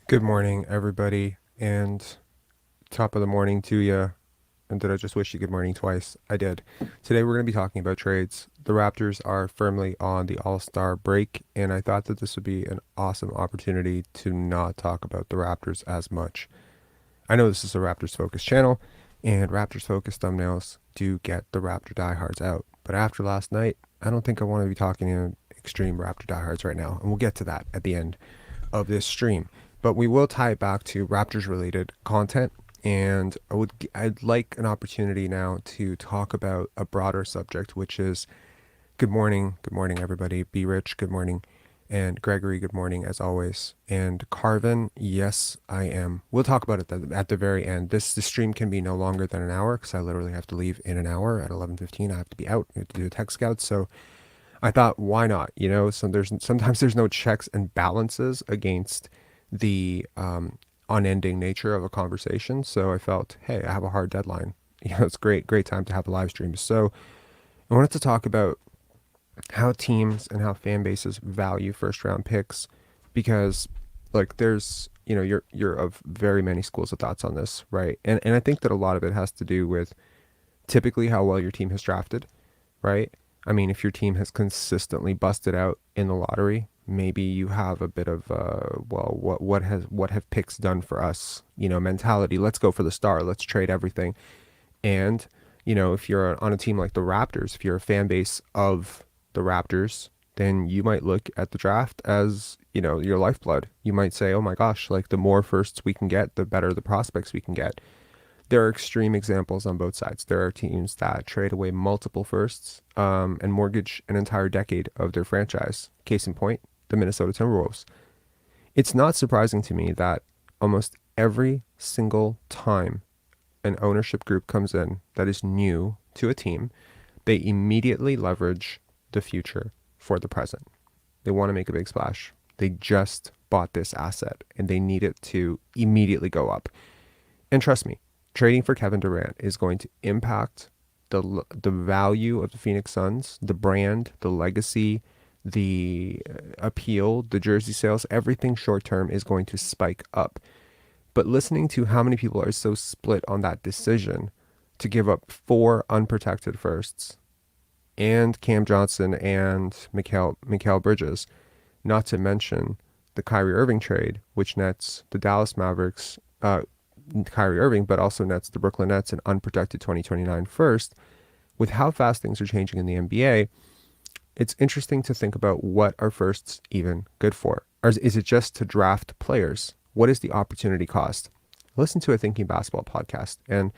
Good morning, everybody, and top of the morning to you. And did I just wish you good morning twice? I did. Today we're going to be talking about trades. The Raptors are firmly on the All-Star break, and I thought that this would be an awesome opportunity to not talk about the Raptors as much. I know this is a Raptors-focused channel, and Raptors-focused thumbnails do get the Raptor diehards out. But after last night, I don't think I want to be talking to extreme Raptor diehards right now, and we'll get to that at the end of this stream. But we will tie it back to Raptors related content, and I'd like an opportunity now to talk about a broader subject, which is good morning everybody. Be Rich, good morning, and Gregory, good morning as always, and Carvin, yes I am. We'll talk about it at the very end. This stream can be no longer than an hour because I literally have to leave in an hour at 11:15. I have to be out. I have to do a tech scout, so I thought, why not? Sometimes there's no checks and balances against the unending nature of a conversation. So I felt, hey, I have a hard deadline. It's great time to have a live stream. So I wanted to talk about how teams and how fan bases value first round picks, because like there's you're of very many schools of thoughts on this, right? And I think that a lot of it has to do with typically how well your team has drafted, right? I mean, if your team has consistently busted out in the lottery, maybe you have a bit of well, what have picks done for us, mentality. Let's go for the star. Let's trade everything. And if you're on a team like the Raptors, if you're a fan base of the Raptors, then you might look at the draft as your lifeblood. You might say, oh my gosh, like the more firsts we can get, the better the prospects we can get. There are extreme examples on both sides. There are teams that trade away multiple firsts and mortgage an entire decade of their franchise. Case in point, the Minnesota Timberwolves. It's not surprising to me that almost every single time an ownership group comes in that is new to a team, they immediately leverage the future for the present. They want to make a big splash. They just bought this asset and they need it to immediately go up. And trust me, trading for Kevin Durant is going to impact the value of the Phoenix Suns, the brand, the legacy, the appeal, the jersey sales. Everything short term is going to spike up. But listening to how many people are so split on that decision to give up 4 unprotected firsts and Cam Johnson and Mikal Bridges, not to mention the Kyrie Irving trade, which nets the Dallas Mavericks Kyrie Irving, but also nets the Brooklyn Nets an unprotected 2029 first. With how fast things are changing in the NBA, it's interesting to think about what are firsts even good for. Or is it just to draft players? What is the opportunity cost? Listen to a Thinking Basketball podcast. And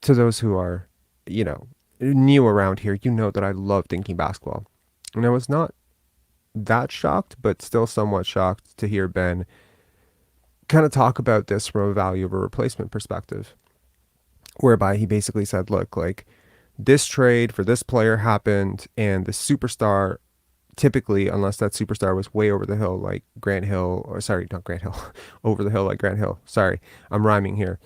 to those who are, new around here, that I love Thinking Basketball. And I was not that shocked, but still somewhat shocked to hear Ben kind of talk about this from a value of a replacement perspective, whereby he basically said, look, like this trade for this player happened and the superstar, typically, unless that superstar was way over the hill, like Grant Hill, or sorry, not Grant Hill, over the hill like Grant Hill. Sorry, I'm rhyming here.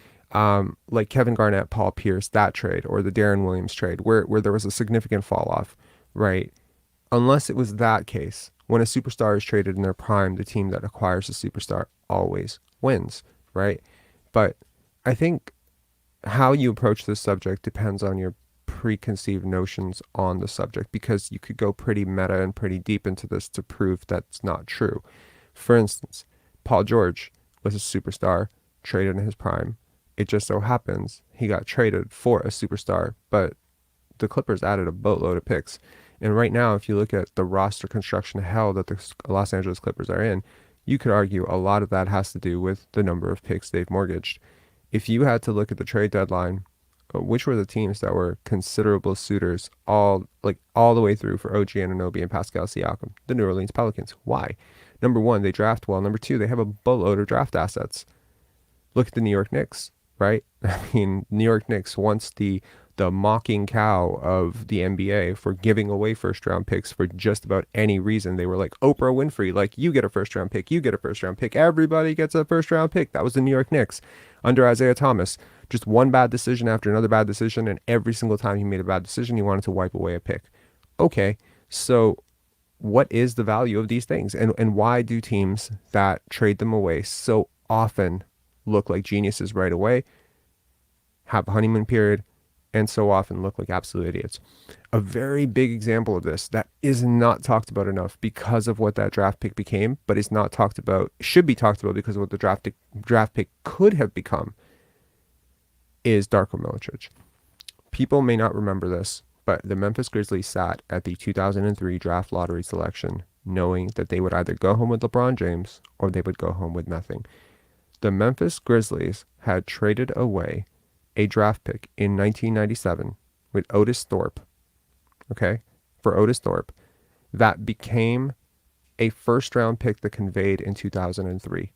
Like Kevin Garnett, Paul Pierce, that trade, or the Darren Williams trade, where there was a significant fall off, right? Unless it was that case, when a superstar is traded in their prime, the team that acquires a superstar always wins, right? But I think how you approach this subject depends on your preconceived notions on the subject, because you could go pretty meta and pretty deep into this to prove that's not true. For instance, Paul George was a superstar traded in his prime. It just so happens he got traded for a superstar, but the Clippers added a boatload of picks. And right now, if you look at the roster construction hell that the Los Angeles Clippers are in, you could argue a lot of that has to do with the number of picks they've mortgaged. If you had to look at the trade deadline, which were the teams that were considerable suitors all the way through for OG Anunoby and Pascal Siakam? The New Orleans Pelicans. Why? Number one, they draft well. Number two, they have a boatload of draft assets. Look at the New York Knicks, right? I mean, New York Knicks, once the mocking cow of the NBA for giving away first round picks for just about any reason. They were like Oprah Winfrey, like you get a first round pick, you get a first round pick, everybody gets a first round pick. That was the New York Knicks under Isaiah Thomas. Just one bad decision after another bad decision, and every single time he made a bad decision, he wanted to wipe away a pick. Okay, so what is the value of these things, and why do teams that trade them away so often look like geniuses right away, have a honeymoon period, and so often look like absolute idiots? A very big example of this that is not talked about enough because of what that draft pick became, but is not talked about, should be talked about because of what the draft pick could have become, is Darko Milicic. People may not remember this, but the Memphis Grizzlies sat at the 2003 draft lottery selection knowing that they would either go home with LeBron James or they would go home with nothing. The Memphis Grizzlies had traded away a draft pick in 1997 with Otis Thorpe, for Otis Thorpe, that became a first-round pick that conveyed in 2003.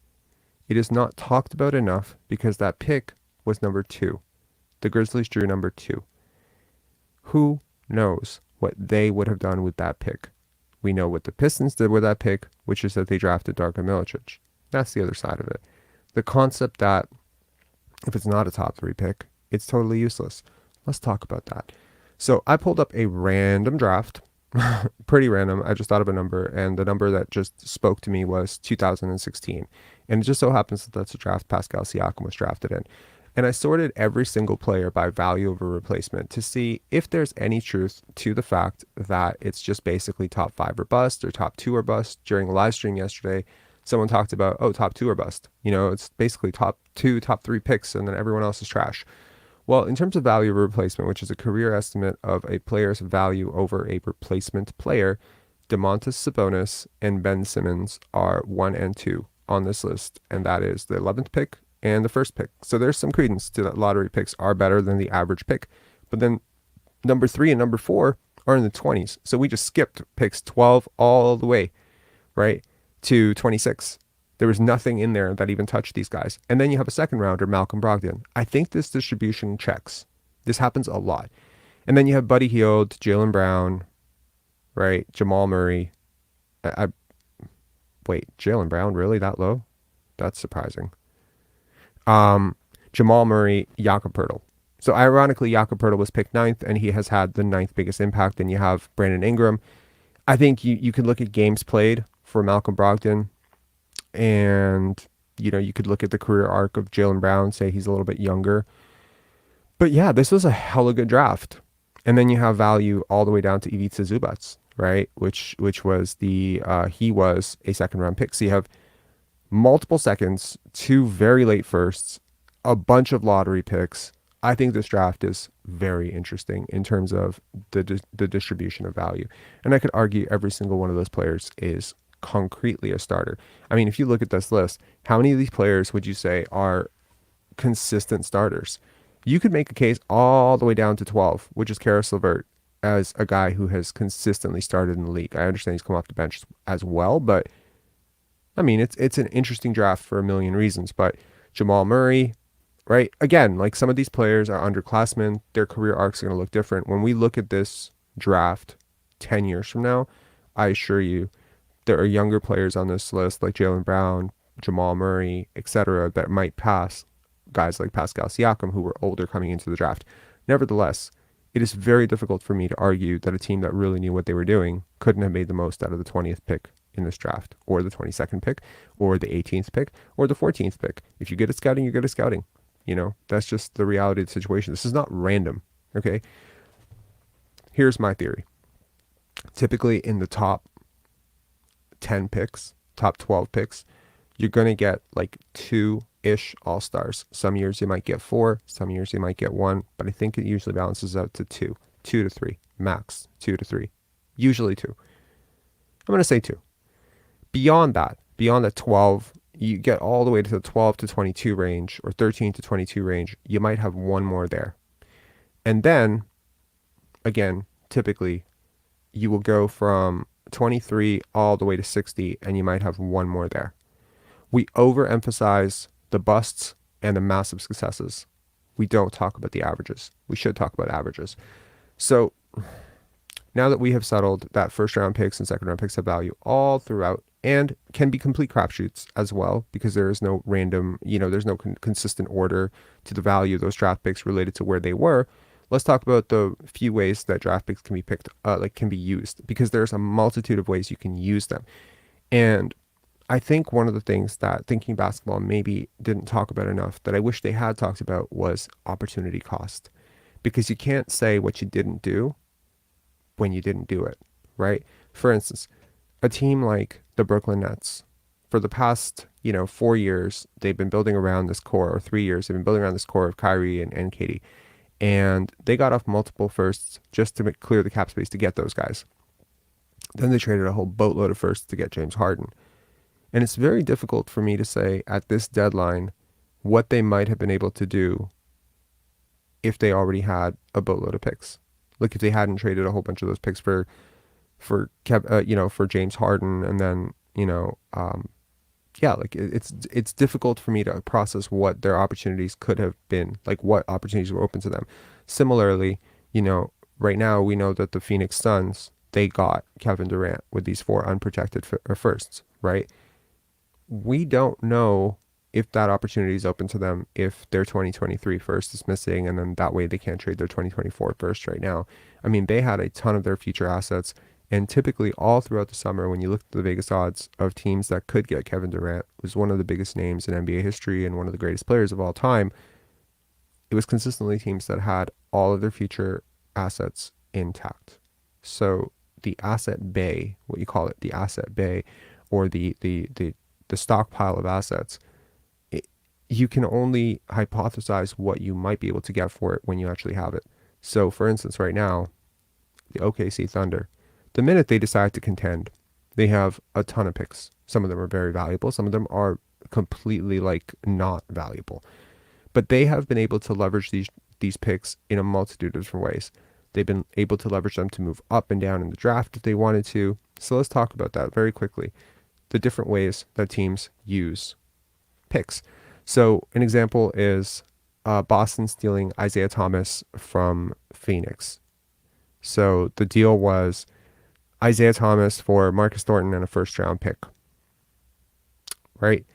It is not talked about enough because that pick was number 2. The Grizzlies drew number 2. Who knows what they would have done with that pick? We know what the Pistons did with that pick, which is that they drafted Darko Milicic. That's the other side of it. The concept that if it's not a top 3 pick, it's totally useless. Let's talk about that. So I pulled up a random draft, pretty random. I just thought of a number, and the number that just spoke to me was 2016. And it just so happens that that's a draft Pascal Siakam was drafted in. And I sorted every single player by value of a replacement to see if there's any truth to the fact that it's just basically top 5 or bust or top 2 or bust. During a live stream yesterday, someone talked about, top 2 or bust. It's basically top 2, top 3 picks, and then everyone else is trash. Well, in terms of value of a replacement, which is a career estimate of a player's value over a replacement player, Domantas Sabonis and Ben Simmons are 1 and 2 on this list, and that is the 11th pick and the first pick. So there's some credence to that lottery picks are better than the average pick. But then number 3 and number 4 are in the 20s. So we just skipped picks 12 all the way, right, to 26. There was nothing in there that even touched these guys. And then you have a second rounder, Malcolm Brogdon. I think this distribution checks. This happens a lot. And then you have Buddy Hield, Jaylen Brown, right, Jamal Murray. Wait, Jaylen Brown, really that low? That's surprising. Jamal Murray, Jakob Poeltl. So ironically, Jakob Poeltl was picked 9th, and he has had the 9th biggest impact. Then you have Brandon Ingram. I think you could look at games played for Malcolm Brogdon, and you could look at the career arc of Jaylen Brown, say he's a little bit younger. But yeah, this was a hella good draft. And then you have value all the way down to Ivica Zubac, right? Which was he was a second round pick. So you have multiple seconds, 2 very late firsts, a bunch of lottery picks. I think this draft is very interesting in terms of the distribution of value. And I could argue every single one of those players is concretely a starter. I mean, if you look at this list, how many of these players would you say are consistent starters? You could make a case all the way down to 12, which is Karis LeVert, as a guy who has consistently started in the league. I understand he's come off the bench as well, but I mean, it's an interesting draft for a million reasons. But Jamal Murray, right? Again, like some of these players are underclassmen. Their career arcs are going to look different. When we look at this draft 10 years from now, I assure you, there are younger players on this list like Jaylen Brown, Jamal Murray, etc., that might pass guys like Pascal Siakam, who were older coming into the draft. Nevertheless, it is very difficult for me to argue that a team that really knew what they were doing couldn't have made the most out of the 20th pick in this draft, or the 22nd pick, or the 18th pick, or the 14th pick. If you get at scouting, you get at scouting. That's just the reality of the situation. This is not random, okay? Here's my theory. Typically in the top 10 picks, top 12 picks, you're going to get like 2-ish all-stars. Some years you might get 4, some years you might get 1, but I think it usually balances out to 2 to 3, max 2 to 3, usually 2. I'm going to say 2. Beyond that 12, you get all the way to the 12 to 22 range or 13 to 22 range, you might have 1 more there. And then, again, typically, you will go from 23 all the way to 60, and you might have 1 more there. We overemphasize the busts and the massive successes. We don't talk about the averages. We should talk about averages. So now that we have settled that first round picks and second round picks have value all throughout and can be complete crapshoots as well, because there is no random, there's no consistent order to the value of those draft picks related to where they were. let's talk about the few ways that draft picks can be picked, can be used, because there's a multitude of ways you can use them. And I think one of the things that Thinking Basketball maybe didn't talk about enough that I wish they had talked about was opportunity cost. Because you can't say what you didn't do when you didn't do it, right? For instance, a team like the Brooklyn Nets, for the past, 4 years, they've been building around this core, or 3 years, they've been building around this core of Kyrie and Katie. And they got off multiple firsts just to clear the cap space to get those guys. Then they traded a whole boatload of firsts to get James Harden. And it's very difficult for me to say at this deadline what they might have been able to do if they already had a boatload of picks. Like if they hadn't traded a whole bunch of those picks for James Harden, and then it's difficult for me to process what their opportunities could have been, like what opportunities were open to them. Similarly, right now we know that the Phoenix Suns, they got Kevin Durant with these 4 unprotected firsts, right? We don't know if that opportunity is open to them if their 2023 first is missing, and then that way they can't trade their 2024 first right now. I mean, they had a ton of their future assets, and typically all throughout the summer, when you look at the Vegas odds of teams that could get Kevin Durant, was one of the biggest names in NBA history and one of the greatest players of all time. It was consistently teams that had all of their future assets intact. So the asset bay, what you call it, the asset bay, or the stockpile of assets, you can only hypothesize what you might be able to get for it when you actually have it. So, for instance, right now, the OKC Thunder, the minute they decide to contend, they have a ton of picks. Some of them are very valuable. Some of them are completely not valuable. But they have been able to leverage these picks in a multitude of different ways. They've been able to leverage them to move up and down in the draft if they wanted to. So let's talk about that very quickly. The different ways that teams use picks. So an example is Boston stealing Isaiah Thomas from Phoenix. So the deal was Isaiah Thomas for Marcus Thornton and a first-round pick, right?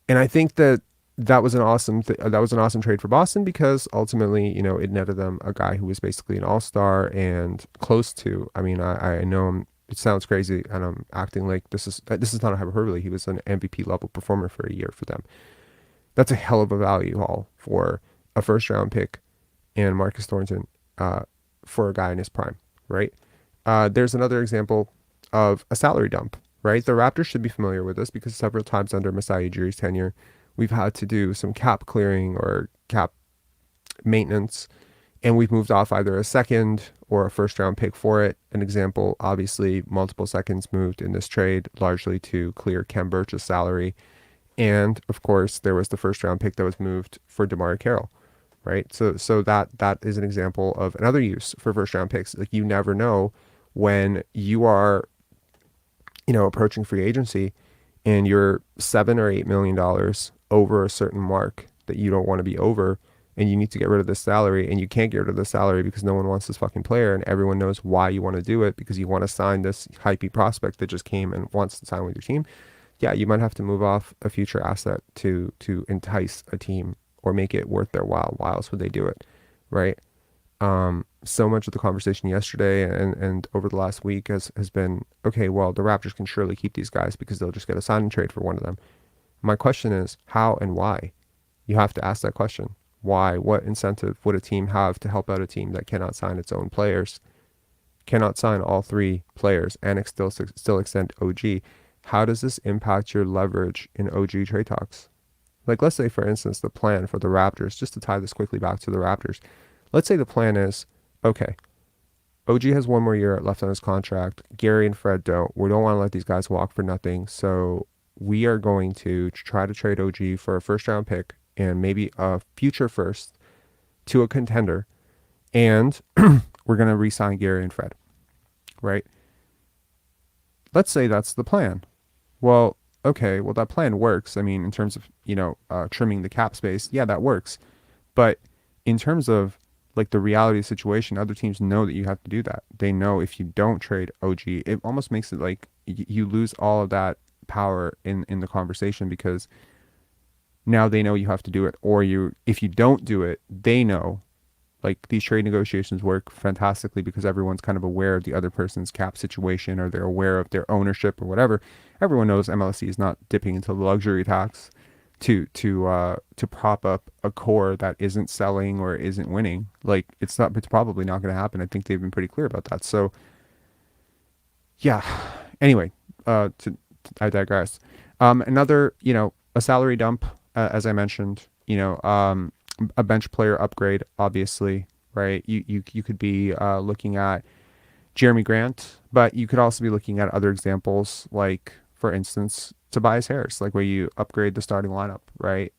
And I think that was an awesome trade for Boston, because ultimately, it netted them a guy who was basically an all-star and close to. I mean, I know it sounds crazy, and I'm acting like this is not a hyperbole. He was an MVP level performer for a year for them. That's a hell of a value haul for a first round pick and Marcus Thornton for a guy in his prime, right? There's another example of a salary dump, right? The Raptors should be familiar with this, because several times under Masai Ujiri's tenure, we've had to do some cap clearing or cap maintenance, and we've moved off either a second or a first round pick for it. An example, obviously, multiple seconds moved in this trade, largely to clear Kem Birch's salary. And of course, there was the first round pick that was moved for DeMar Carroll, right? So that is an example of another use for first round picks. Like, you never know when you are, approaching free agency and you're $7 or $8 million over a certain mark that you don't want to be over, and you need to get rid of this salary, and you can't get rid of the salary because no one wants this fucking player, and everyone knows why you want to do it, because you want to sign this hypey prospect that just came and wants to sign with your team. Yeah, you might have to move off a future asset to entice a team or make it worth their while. Why else would they do it, right? So much of the conversation yesterday and over the last week has been, okay, well, the Raptors can surely keep these guys because they'll just get a sign and trade for one of them. My question is, how and why? You have to ask that question. Why? What incentive would a team have to help out a team that cannot sign its own players, cannot sign all 3 players, and still extend OG? How does this impact your leverage in OG trade talks? Like, let's say, for instance, the plan for the Raptors, just to tie this quickly back to the Raptors, let's say the plan is, okay, OG has 1 more year left on his contract. Gary and Fred don't. We don't want to let these guys walk for nothing. So we are going to try to trade OG for a first round pick and maybe a future first to a contender. And we're going to re-sign Gary and Fred, right? Let's say that's the plan. Well, okay, well, that plan works. I mean, in terms of, trimming the cap space, yeah, that works. But in terms of the reality situation, other teams know that you have to do that. They know if you don't trade OG, it almost makes it like you lose all of that power in the conversation, because now they know you have to do it. Or if you don't do it, they know Like these trade negotiations work fantastically because everyone's kind of aware of the other person's cap situation, or they're aware of their ownership or whatever. Everyone knows MLSE is not dipping into the luxury tax to prop up a core that isn't selling or isn't winning. Like it's probably not going to happen. I think they've been pretty clear about that. So yeah. Anyway, I digress. Another, a salary dump, as I mentioned, a bench player upgrade, obviously, right? You could be looking at Jeremy Grant, but you could also be looking at other examples, like, for instance, Tobias Harris, like where you upgrade the starting lineup, right?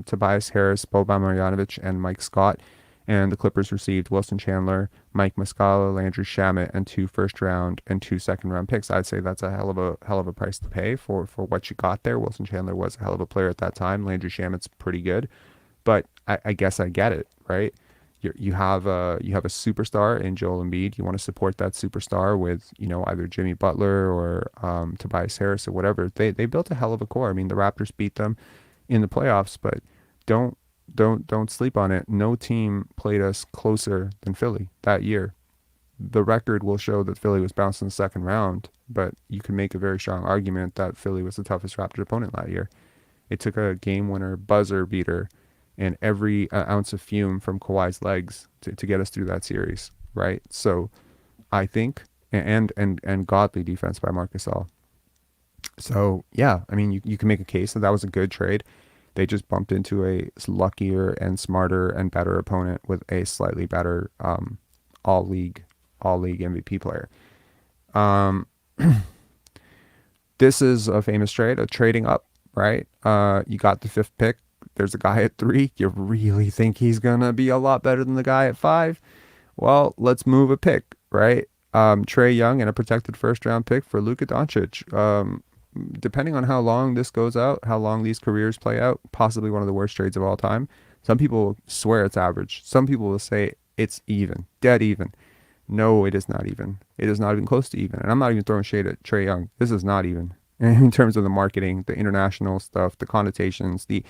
Tobias Harris, Boban Marjanovic, and Mike Scott. And the Clippers received Wilson Chandler, Mike Muscala, Landry Shamet, and 2 first-round and 2 second-round picks. I'd say that's a hell of a price to pay for what you got there. Wilson Chandler was a hell of a player at that time. Landry Shamet's pretty good, but I guess I get it, right? You have a superstar in Joel Embiid. You want to support that superstar with either Jimmy Butler or Tobias Harris or whatever. They built a hell of a core. I mean, the Raptors beat them in the playoffs, but don't sleep on it. No team played us closer than Philly that year. The record will show that Philly was bounced in the second round, but you can make a very strong argument that Philly was the toughest Raptors opponent that year. It took a game winner buzzer beater and every ounce of fume from Kawhi's legs to get us through that series, right? So I think, and godly defense by Marc Gasol. So yeah, I mean, you can make a case that was a good trade. They just bumped into a luckier and smarter and better opponent with a slightly better all league MVP player. This is a famous trade, a trading up, right? You got the 5th pick. There's a guy at 3. You really think he's gonna be a lot better than the guy at 5? Well, let's move a pick, right? Trae Young and a protected first-round pick for Luka Doncic. Depending on how long this goes out, how long these careers play out, possibly one of the worst trades of all time. Some people swear it's average. Some people will say it's even, dead even. No, it is not even. It is not even close to even. And I'm not even throwing shade at Trae Young. This is not even. In terms of the marketing, the international stuff, the connotations, the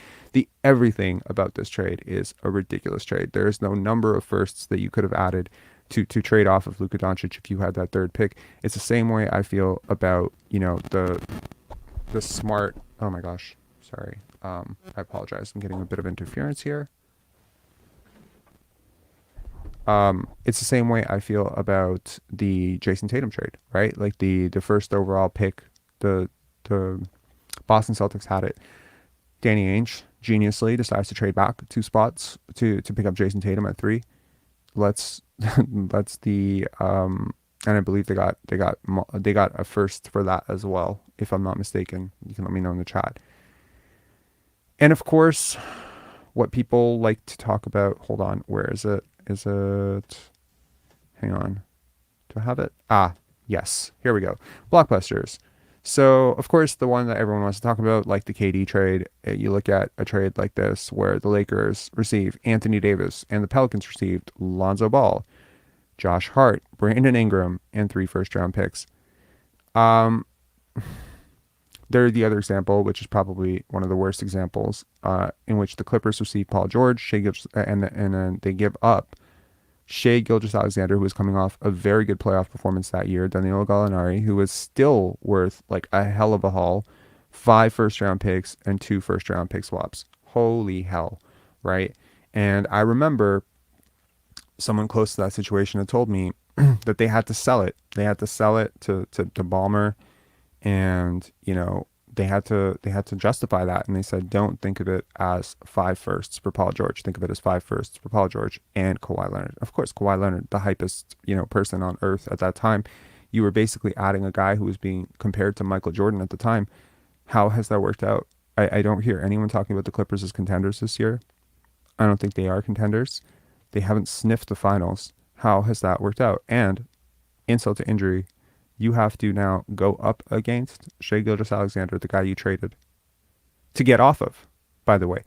everything about this trade is a ridiculous trade. There is no number of firsts that you could have added to trade off of Luka Doncic if you had that 3rd pick. It's the same way I feel about, the smart, oh my gosh, sorry. I apologize. I'm getting a bit of interference here. It's the same way I feel about the Jason Tatum trade, right? Like the first overall pick, the Boston Celtics had it. Danny Ainge geniusly decides to trade back 2 spots to pick up Jason Tatum at 3. Let's the and I believe they got a first for that as well, if I'm not mistaken. You can let me know in the chat. And of course, what people like to talk about. Hold on, where is it? Is it? Hang on. Do I have it? Ah, yes. Here we go. Blockbusters. So, of course, the one that everyone wants to talk about, like the KD trade, you look at a trade like this where the Lakers receive Anthony Davis and the Pelicans received Lonzo Ball, Josh Hart, Brandon Ingram, and 3 first-round picks. They're the other example, which is probably one of the worst examples, in which the Clippers receive Paul George, and then they give up Shai Gilgeous-Alexander, who was coming off a very good playoff performance that year, Danilo Gallinari, who was still worth like a hell of a haul, 5 first-round picks and 2 first-round pick swaps. Holy hell, right? And I remember someone close to that situation had told me that they had to sell it. They had to sell it to Ballmer, and they had to justify that, and they said, don't think of it as 5 firsts for Paul George. Think of it as 5 firsts for Paul George and Kawhi Leonard. Of course, Kawhi Leonard, the hypest person on earth at that time. You were basically adding a guy who was being compared to Michael Jordan at the time. How has that worked out? I don't hear anyone talking about the Clippers as contenders this year. I don't think they are contenders. They haven't sniffed the finals. How has that worked out? And insult to injury, you have to now go up against Shai Gilgeous-Alexander, the guy you traded to get off of, by the way.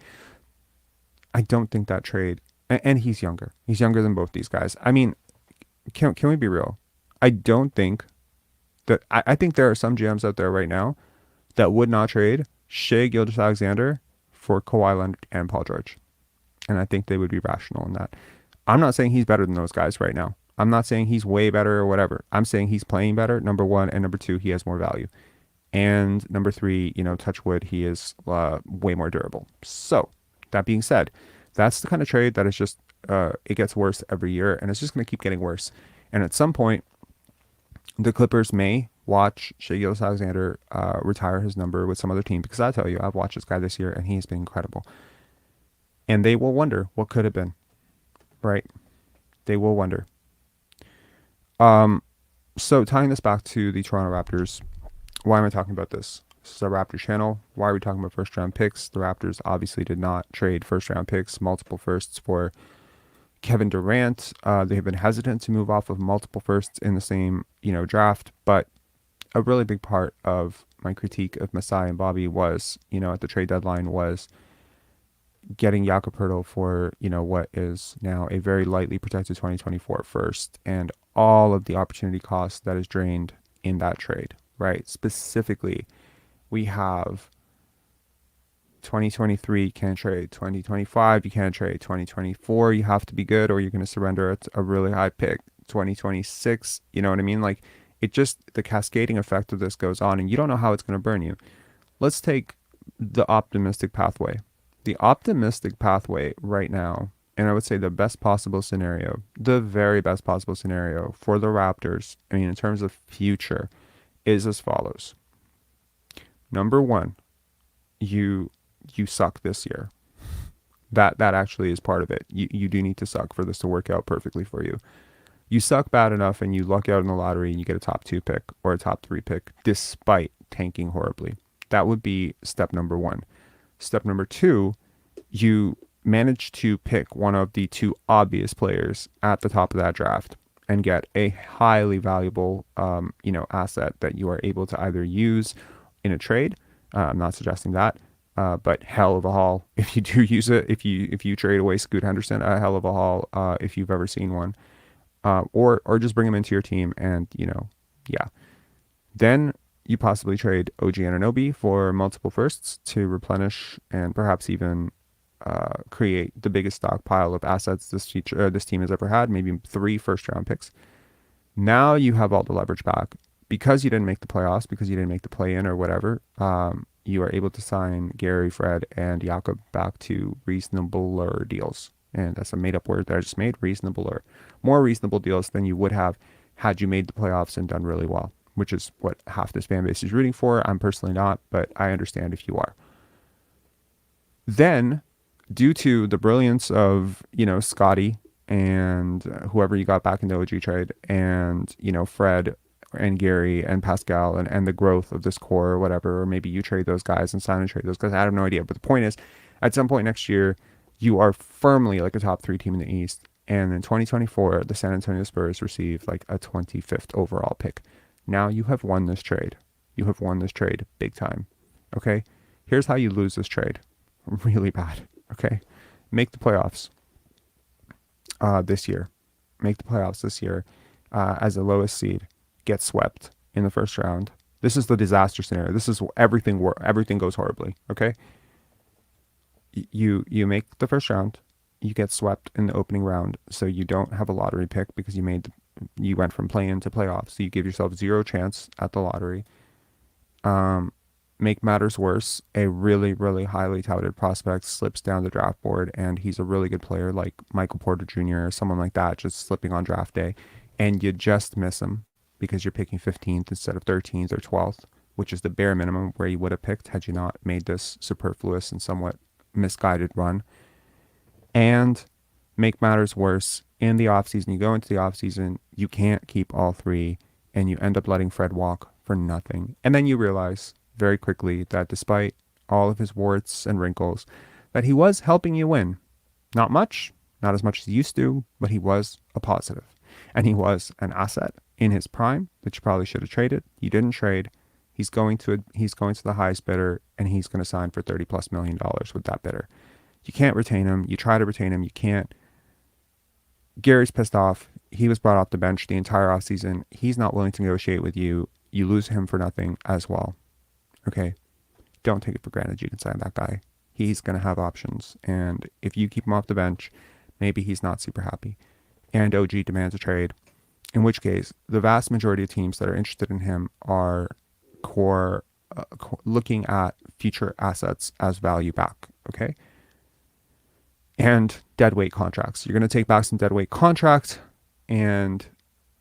I don't think that trade, and he's younger. He's younger than both these guys. I mean, can we be real? I don't think that, I think there are some GMs out there right now that would not trade Shai Gilgeous-Alexander for Kawhi Leonard and Paul George. And I think they would be rational in that. I'm not saying he's better than those guys right now. I'm not saying he's way better or whatever. I'm saying he's playing better, number one, and number two, he has more value. And number three, touch wood, he is way more durable. So, that being said, that's the kind of trade that is just, it gets worse every year, and it's just going to keep getting worse. And at some point, the Clippers may watch Shai Alexander retire his number with some other team, because I tell you, I've watched this guy this year, and he's been incredible. And they will wonder what could have been, right? They will wonder. So tying this back to the Toronto Raptors, why am I talking about this? This is a Raptor channel. Why are we talking about first round picks? The Raptors obviously did not trade first round picks, multiple firsts for Kevin Durant. They have been hesitant to move off of multiple firsts in the same, draft. But a really big part of my critique of Masai and Bobby was, at the trade deadline was getting Jakob Poeltl for, what is now a very lightly protected 2024 first, and all of the opportunity cost that is drained in that trade, right? Specifically, we have 2023 you can't trade, 2025 you can't trade, 2024 you have to be good or you're going to surrender a really high pick, 2026, you know what I mean? Like, it just, the cascading effect of this goes on, and you don't know how it's going to burn you. Let's take the optimistic pathway. The optimistic pathway right now, and I would say the best possible scenario, the very best possible scenario for the Raptors, I mean, in terms of future, is as follows. Number one, you suck this year. That actually is part of it. You do need to suck for this to work out perfectly for you. You suck bad enough and you luck out in the lottery and you get a top 2 pick or a top 3 pick despite tanking horribly. That would be step number one. Step number two, you manage to pick one of the two obvious players at the top of that draft and get a highly valuable, asset that you are able to either use in a trade. I'm not suggesting that, but hell of a haul if you do use it. If you trade away Scoot Henderson, a hell of a haul if you've ever seen one, or just bring him into your team and yeah. Then you possibly trade OG Anunoby for multiple firsts to replenish and perhaps even create the biggest stockpile of assets this team has ever had, maybe 3 first-round picks. Now you have all the leverage back. Because you didn't make the playoffs, because you didn't make the play-in or whatever, you are able to sign Gary, Fred, and Jakob back to reasonabler deals. And that's a made-up word that I just made, reasonabler. More reasonable deals than you would have had you made the playoffs and done really well, which is what half this fan base is rooting for. I'm personally not, but I understand if you are. Then, due to the brilliance of, Scotty and whoever you got back in the OG trade and, Fred and Gary and Pascal and the growth of this core or whatever, or maybe you trade those guys and sign and trade those guys. I have no idea. But the point is, at some point next year, you are firmly like a top 3 team in the East. And in 2024, the San Antonio Spurs receive like a 25th overall pick. Now you have won this trade. You have won this trade big time. Okay? Here's how you lose this trade. Really bad. Okay? Make the playoffs this year. Make the playoffs this year as the lowest seed. Get swept in the first round. This is the disaster scenario. This is everything goes horribly. Okay? You make the first round. You get swept in the opening round, so you don't have a lottery pick because you went from play-in to playoffs. So you give yourself 0 chance at the lottery. Make matters worse, a really, really highly touted prospect slips down the draft board, and he's a really good player like Michael Porter Jr. or someone like that, just slipping on draft day, and you just miss him because you're picking 15th instead of 13th or 12th, which is the bare minimum where you would have picked had you not made this superfluous and somewhat misguided run. And make matters worse, in the offseason, you go into the offseason, you can't keep all 3, and you end up letting Fred walk for nothing. And then you realize very quickly that despite all of his warts and wrinkles, that he was helping you win. Not much, not as much as he used to, but he was a positive. And he was an asset in his prime that you probably should have traded. You didn't trade. He's going to the highest bidder, and he's going to sign for $30+ million with that bidder. You can't retain him. You try to retain him. You can't. Gary's pissed off. He was brought off the bench the entire offseason. He's not willing to negotiate with you. You lose him for nothing as well. Okay? Don't take it for granted you can sign that guy. He's going to have options. And if you keep him off the bench maybe he's not super happy, and OG demands a trade, in which case the vast majority of teams that are interested in him are core looking at future assets as value back, okay? And deadweight contracts. You're going to take back some deadweight contracts, and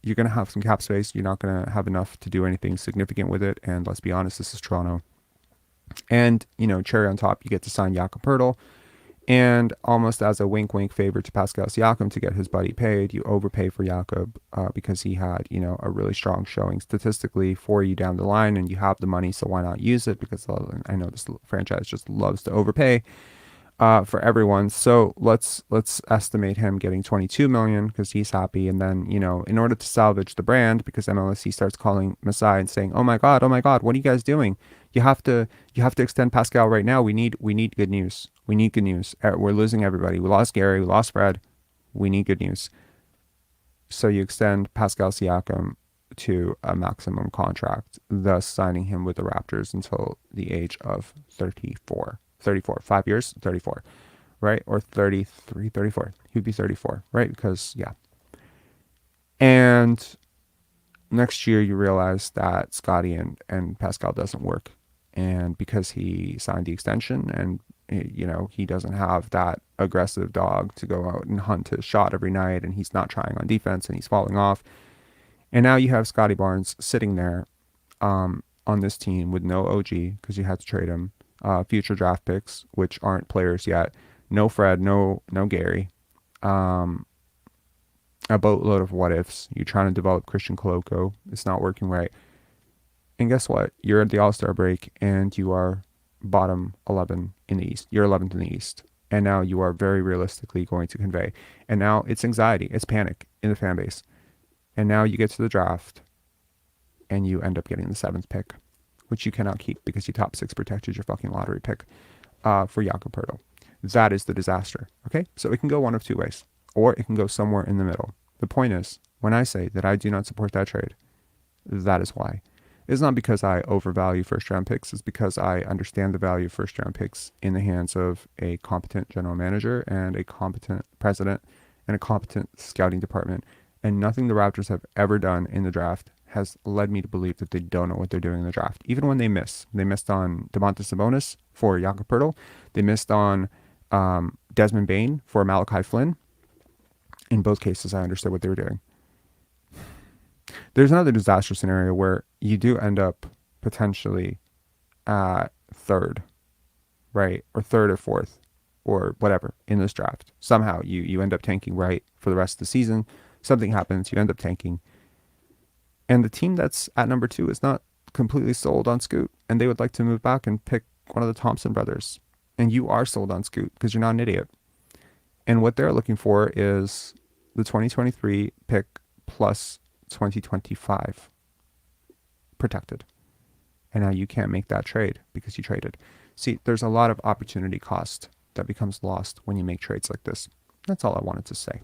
you're going to have some cap space. You're not going to have enough to do anything significant with it. And let's be honest, this is Toronto. And, cherry on top, you get to sign Jakob Poeltl. And almost as a wink favor to Pascal Siakam to get his buddy paid, you overpay for Jakob because he had, a really strong showing statistically for you down the line, and you have the money, so why not use it? Because I know this franchise just loves to overpay for everyone. So let's estimate him getting 22 million because he's happy. And then, in order to salvage the brand, because MLSE starts calling Masai and saying, oh my God, what are you guys doing? You have to extend Pascal right now. We need good news. We need good news. We're losing everybody. We lost Gary. We lost Fred. We need good news. So you extend Pascal Siakam to a maximum contract, thus signing him with the Raptors until the age of 34, 5 years, 34, right? Or 33, 34. He'd be 34, right? Because, yeah. And next year you realize that Scotty and Pascal doesn't work. And because he signed the extension and, he doesn't have that aggressive dog to go out and hunt his shot every night, and he's not trying on defense and he's falling off. And now you have Scotty Barnes sitting there on this team with no OG because you had to trade him, future draft picks, which aren't players yet, no Fred, no Gary, a boatload of what ifs. You're trying to develop Christian Koloko. It's not working right. And guess what? You're at the All-Star break and you are bottom 11 in the East. You're 11th in the East. And now you are very realistically going to convey. And now it's anxiety. It's panic in the fan base. And now you get to the draft and you end up getting the 7th pick, which you cannot keep because you top 6 protected your fucking lottery pick for Jakob Poeltl. That is the disaster. Okay? So it can go one of two ways, or it can go somewhere in the middle. The point is, when I say that I do not support that trade, that is why. It's not because I overvalue first-round picks. It's because I understand the value of first-round picks in the hands of a competent general manager and a competent president and a competent scouting department. And nothing the Raptors have ever done in the draft has led me to believe that they don't know what they're doing in the draft. Even when they miss. They missed on Domantas Sabonis for Jakob Poeltl. They missed on Desmond Bane for Malachi Flynn. In both cases, I understood what they were doing. There's another disaster scenario where you do end up potentially at 3rd, right? Or 3rd or 4th or whatever in this draft. Somehow you end up tanking right for the rest of the season. Something happens, you end up tanking. And the team that's at number 2 is not completely sold on Scoot, and they would like to move back and pick one of the Thompson brothers. And you are sold on Scoot because you're not an idiot. And what they're looking for is the 2023 pick plus 2025 protected. And now you can't make that trade because you traded. See, there's a lot of opportunity cost that becomes lost when you make trades like this. That's all I wanted to say.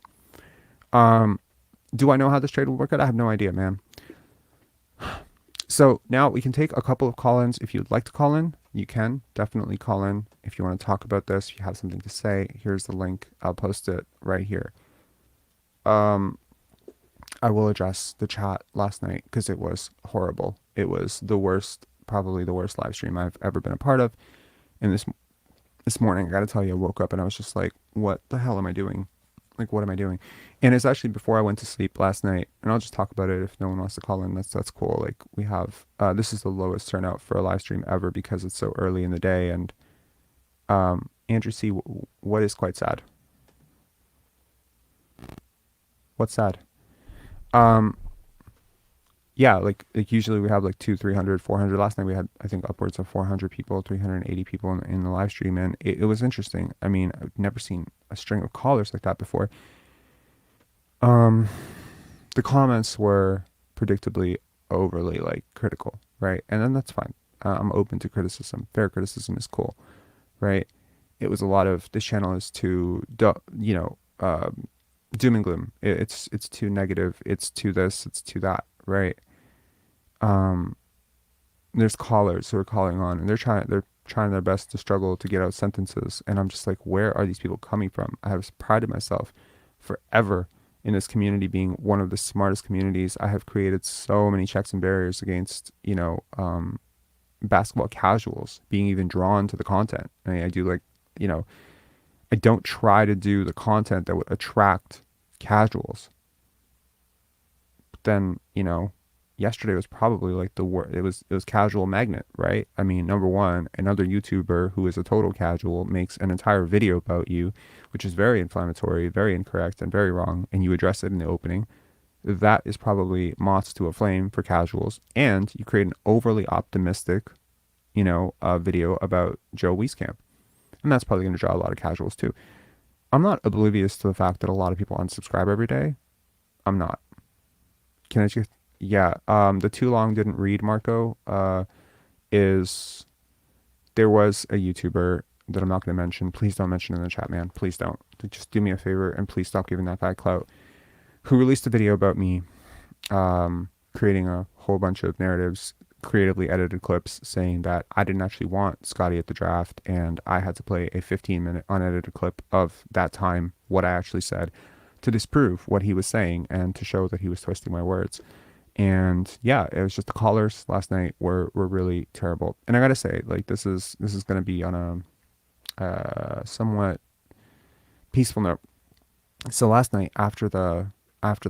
Do I know how this trade will work out? I have no idea, man. So now we can take a couple of call-ins. If you'd like to call in, you can definitely call in. If you want to talk about this, if you have something to say, here's the link. I'll post it right here. I will address the chat last night because it was horrible. It was the worst, probably the worst live stream I've ever been a part of. And this morning, I got to tell you, I woke up and I was just like, what the hell am I doing? Like, what am I doing? And it's actually before I went to sleep last night, and I'll just talk about it if no one wants to call in. That's cool. Like, we have, this is the lowest turnout for a live stream ever because it's so early in the day. And Andrew C., what is quite sad? What's sad? Yeah, like usually we have like 200, 300, 400. Last night we had, I think, upwards of 400 people, 380 people in the live stream. And it was interesting. I mean, I've never seen a string of callers like that before. The comments were predictably overly like critical, right? And then that's fine. I'm open to criticism. Fair criticism is cool, right? It was a lot of, this channel is too, doom and gloom. It's too negative. It's too this, it's too that, right? There's callers who are calling on and they're trying trying their best to struggle to get out sentences. And I'm just like, where are these people coming from? I have prided myself forever in this community being one of the smartest communities. I have created so many checks and barriers against, basketball casuals being even drawn to the content. I mean, I do like, you know, I don't try to do the content that would attract casuals. But then, yesterday was probably like the word. It was casual magnet, right? I mean, number one, another YouTuber who is a total casual makes an entire video about you, which is very inflammatory, very incorrect, and very wrong, and you address it in the opening. That is probably moths to a flame for casuals, and you create an overly optimistic, video about Joe Wieskamp, and that's probably going to draw a lot of casuals too. I'm not oblivious to the fact that a lot of people unsubscribe every day. I'm not. Can I just, yeah, the too long didn't read Marco, is, there was a YouTuber that I'm not going to mention. Please don't mention in the chat, man. Please don't. Just do me a favor and please stop giving that guy clout. Who released a video about me, creating a whole bunch of narratives, creatively edited clips saying that I didn't actually want Scottie at the draft and I had to play a 15-minute unedited clip of that time, what I actually said, to disprove what he was saying and to show that he was twisting my words. And yeah, it was just the callers last night were really terrible. And I gotta say, like, this is gonna be on a somewhat peaceful note. So last night after the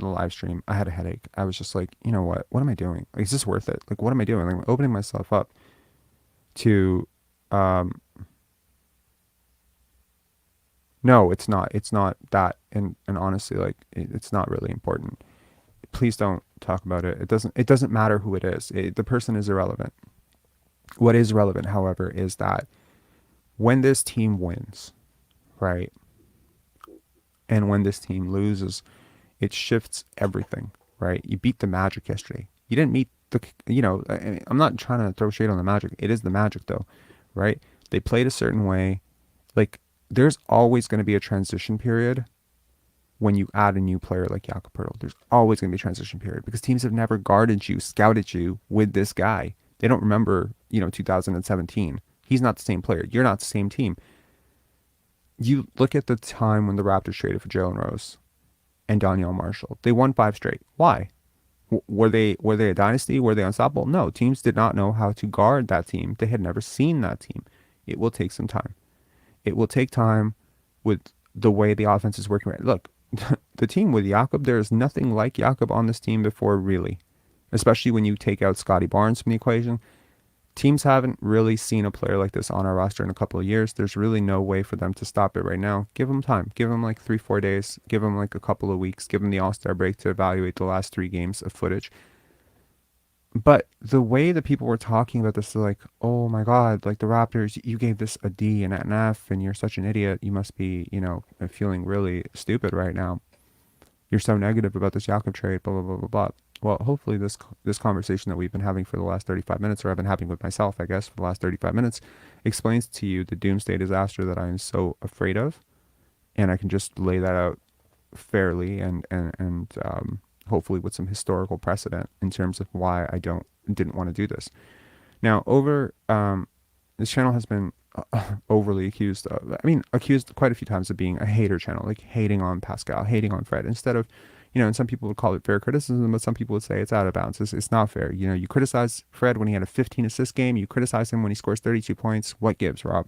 live stream, I had a headache. I was just like, you know what? What am I doing? Like, is this worth it? Like, what am I doing? Like, I'm opening myself up to, no, it's not. It's not that. And honestly, like, it's not really important. Please don't talk about it. It doesn't matter who it is. The person is irrelevant. What is relevant, however, is that when this team wins, right? And when this team loses, it shifts everything, right? You beat the Magic yesterday. You didn't meet I'm not trying to throw shade on the Magic. It is the Magic though, right? They played a certain way. Like, there's always going to be a transition period when you add a new player like Jakob Poeltl. There's always going to be a transition period because teams have never guarded you, scouted you with this guy. They don't remember, 2017. He's not the same player. You're not the same team. You look at the time when the Raptors traded for Jalen Rose and Danielle Marshall. They won 5 straight. Why? Were they a dynasty? Were they unstoppable? No, teams did not know how to guard that team. They had never seen that team. It will take some time. It will take time with the way the offense is working. Right. Look, the team with Jakob, there is nothing like Jakob on this team before, really. Especially when you take out Scottie Barnes from the equation. Teams haven't really seen a player like this on our roster in a couple of years. There's really no way for them to stop it right now. Give them time. Give them like 3-4 days. Give them like a couple of weeks. Give them the All-Star break to evaluate the last 3 games of footage. But the way that people were talking about this, they're like, oh my God, like the Raptors, you gave this a D and an F and you're such an idiot. You must be, feeling really stupid right now. You're so negative about this Jakob trade, blah, blah, blah, blah, blah. Well, hopefully this conversation that we've been having for the last 35 minutes, or I've been having with myself, I guess, for the last 35 minutes, explains to you the doomsday disaster that I am so afraid of. And I can just lay that out fairly and hopefully with some historical precedent in terms of why I didn't want to do this. Now, this channel has been overly accused quite a few times of being a hater channel, like hating on Pascal, hating on Fred, instead of, and some people would call it fair criticism, but some people would say it's out of bounds. It's not fair. You criticize Fred when he had a 15 assist game. You criticize him when he scores 32 points. What gives, Rob?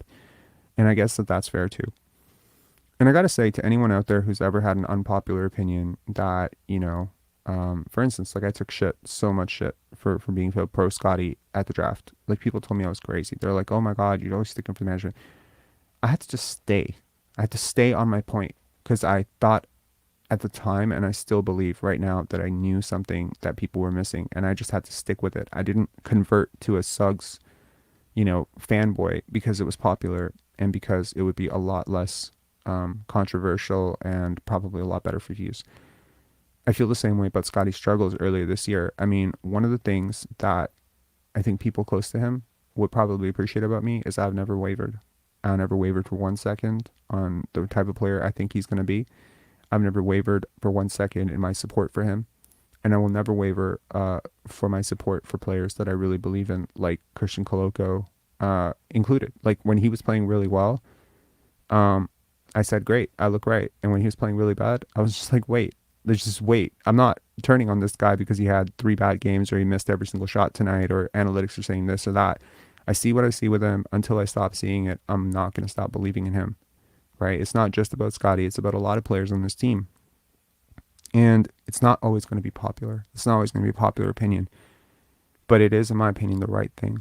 And I guess that's fair too. And I got to say to anyone out there who's ever had an unpopular opinion that, for instance, like I took so much shit for being pro Scottie at the draft. Like people told me I was crazy. They're like, oh my God, you're always sticking for the management. I had to just stay. I had to stay on my point because I thought at the time, and I still believe right now, that I knew something that people were missing, and I just had to stick with it. I didn't convert to a Suggs, fanboy because it was popular and because it would be a lot less controversial and probably a lot better for views. I feel the same way about Scottie's struggles earlier this year. I mean, one of the things that I think people close to him would probably appreciate about me is I've never wavered. I never wavered for 1 second on the type of player I think he's going to be. I've never wavered for 1 second in my support for him. And I will never waver for my support for players that I really believe in, like Christian Coloco, included. Like when he was playing really well, um, I said, great, I look right. And when he was playing really bad, I was just like, wait, let's just wait. I'm not turning on this guy because he had 3 bad games or he missed every single shot tonight or analytics are saying this or that. I see what I see with him. Until I stop seeing it, I'm not going to stop believing in him, right? It's not just about Scotty. It's about a lot of players on this team. And it's not always going to be popular. It's not always going to be a popular opinion. But it is, in my opinion, the right thing.